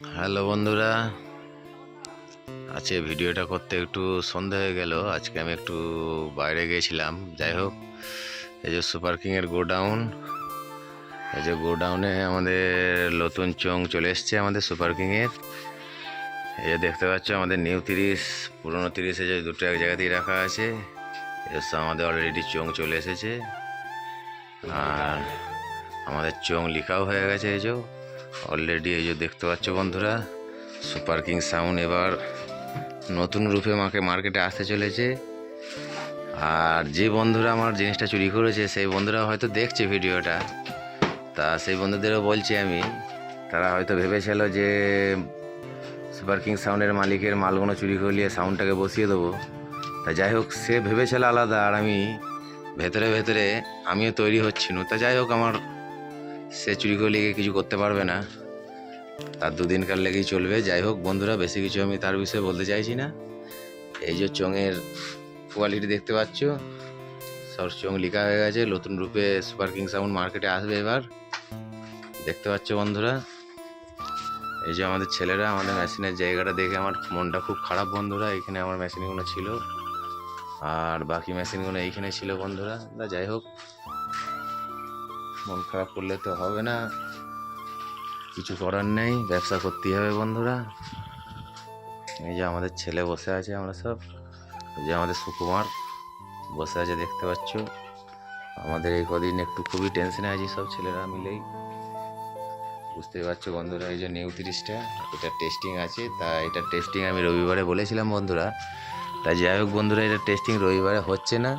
Hello বন্ধুরা, আজকে ভিডিওটা করতে একটু সন্ধ্যা হয়ে গেল। আজকে আমি একটু বাইরে গিয়েছিলাম। যাই হোক, এই যে সুপার কিংয়ের গোডাউন, এই যে গোডাউনে আমাদের নতুন চোং চলে এসছে আমাদের সুপার কিংয়ের। এই যে দেখতে পাচ্ছ আমাদের নিউ 30, পুরনো 30 যে দুটো এক জায়গাতেই রাখা আছে। এসে আমাদের অলরেডি চোং চলে এসেছে, আর আমাদের চোং লেখাও হয়ে গেছে। এই যে অলরেডি এই যে দেখতে পাচ্ছ বন্ধুরা, সুপার কিং সাউন্ড এবার নতুন রূপে মার্কেটে আসতে চলেছে। আর যে বন্ধুরা আমার জিনিসটা চুরি করেছে সেই বন্ধুরা হয়তো দেখছে ভিডিওটা, তা সেই বন্ধুদেরও বলছি আমি, তারা হয়তো ভেবেছিল যে সুপার কিং সাউন্ডের মালিকের মালগুলো চুরি করলে সাউন্ডটাকে বসিয়ে দেবো। তা যাই হোক, সে ভেবেছিল আলাদা, আর আমি ভেতরে ভেতরে আমিও তৈরি হচ্ছিল। তা যাই হোক, আমার সে চুরি করলে কিছু করতে পারবে না, তার দুদিনকার লেগেই চলবে। যাই হোক বন্ধুরা, বেশি কিছু আমি তার বিষয়ে বলতে চাইছি না। এই যে চোঙের কোয়ালিটি দেখতে পাচ্ছ, সব চোং লেখা হয়ে গেছে। নতুন রূপে সুপার কিং সাউন্ড মার্কেটে আসবে এবার, দেখতে পাচ্ছ বন্ধুরা। এই যে আমাদের ছেলেরা আমাদের মেশিনের জায়গাটা দেখে আমার মনটা খুব খারাপ বন্ধুরা। এখানে আমার মেশিনগুলো ছিল, আর বাকি মেশিনগুলো এইখানে ছিল বন্ধুরা। যাই হোক, মন খারাপ করলে তো হবে না, কিছু করার নেই, ব্যবসা করতেই হবে বন্ধুরা। এই যে আমাদের ছেলে বসে আছে, আমরা সব, এই যে আমাদের সুকুমার বসে আছে দেখতে পাচ্ছ। আমাদের এই কদিন একটু খুবই টেনশনে আছি সব ছেলেরা মিলেই, বুঝতেই পারছো বন্ধুরা। এই যে নিউ 30টা, এটা টেস্টিং আছে। তা এটা টেস্টিং আমি রবিবারে বলেছিলাম বন্ধুরা। তা যাই হোক বন্ধুরা, এটা টেস্টিং রবিবারে হচ্ছে না।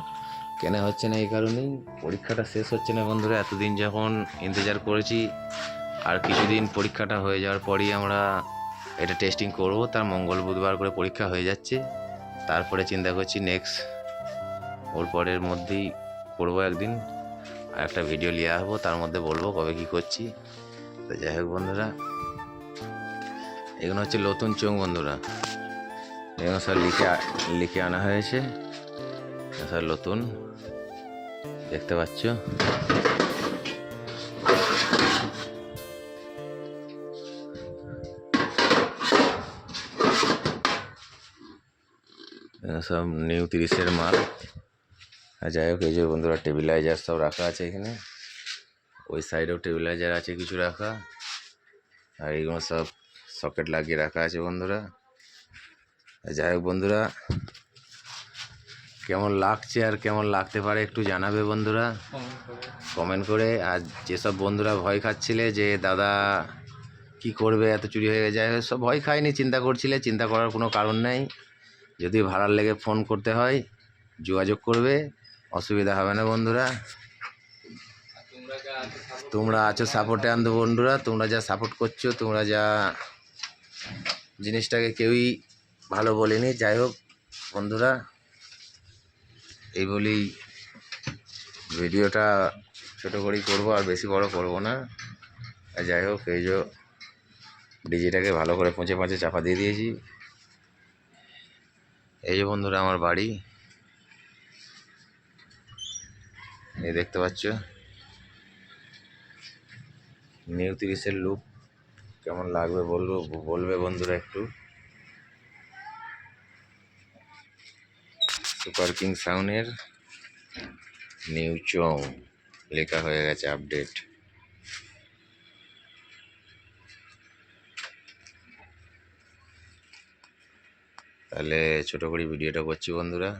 কেন হচ্ছে না? এই কারণেই, পরীক্ষাটা শেষ হচ্ছে না বন্ধুরা। এতদিন যখন ইন্তজার করেছি, আর কিছুদিন পরীক্ষাটা হয়ে যাওয়ার পরই আমরা এটা টেস্টিং করব। তার মঙ্গল বুধবার করে পরীক্ষা হয়ে যাচ্ছে। তারপরে চিন্তা করছি নেক্সট ওর পরের মধ্যেই করবো একদিন, আর একটা ভিডিও নিয়ে আসবো, তার মধ্যে বলবো কবে কি করছি। তো যাই হোক বন্ধুরা, এগুলো হচ্ছে নতুন চোং বন্ধুরা। এগুলো সব লিখে আনা হয়েছে, সব নতুন, দেখতে পাচ্ছ। সব নিউ 30-এর মাল। আর যাই হোক, এই যে বন্ধুরা টেবিলাইজার সব রাখা আছে এখানে, ওই সাইডেও টেবিলাইজার আছে কিছু রাখা, আর এইগুলো সব সকেট লাগিয়ে রাখা আছে বন্ধুরা। যাই হোক বন্ধুরা, কেমন লাগছে আর কেমন লাগতে পারে একটু জানাবে বন্ধুরা কমেন্ট করে। আর যেসব বন্ধুরা ভয় খাচ্ছিলে যে দাদা কি করবে, এত চুরি হয়ে যায়, সব ভয় খায়নি, চিন্তা করছিলে, চিন্তা করার কোনো কারণ নেই। যদি ভাড়ার লেগে ফোন করতে হয় যোগাযোগ করবে, অসুবিধা হবে না বন্ধুরা। তোমরা আছো সাপোর্টে আনন্দ বন্ধুরা, তোমরা যা সাপোর্ট করছো, তোমরা যা জিনিসটাকে কেউই ভালো বলেনি। যাই হোক বন্ধুরা, এই বলেই ভিডিওটা ছোটো করেই করবো, আর বেশি বড় করব না। আর যাই হোক, এই যে ডিজিটাকে ভালো করে পচে পাঁচে চাপা দিয়ে দিয়েছি। এই যে বন্ধুরা আমার বাড়ি, এই দেখতে পাচ্ছ নিউ 30-এর লুক কেমন লাগবে বলবে বন্ধুরা একটু। সুপার কিং সাউন্ডের নিউ চং লেখা হয়ে গেছে, আপডেট। তাহলে ছোটো করে ভিডিওটা করছি বন্ধুরা।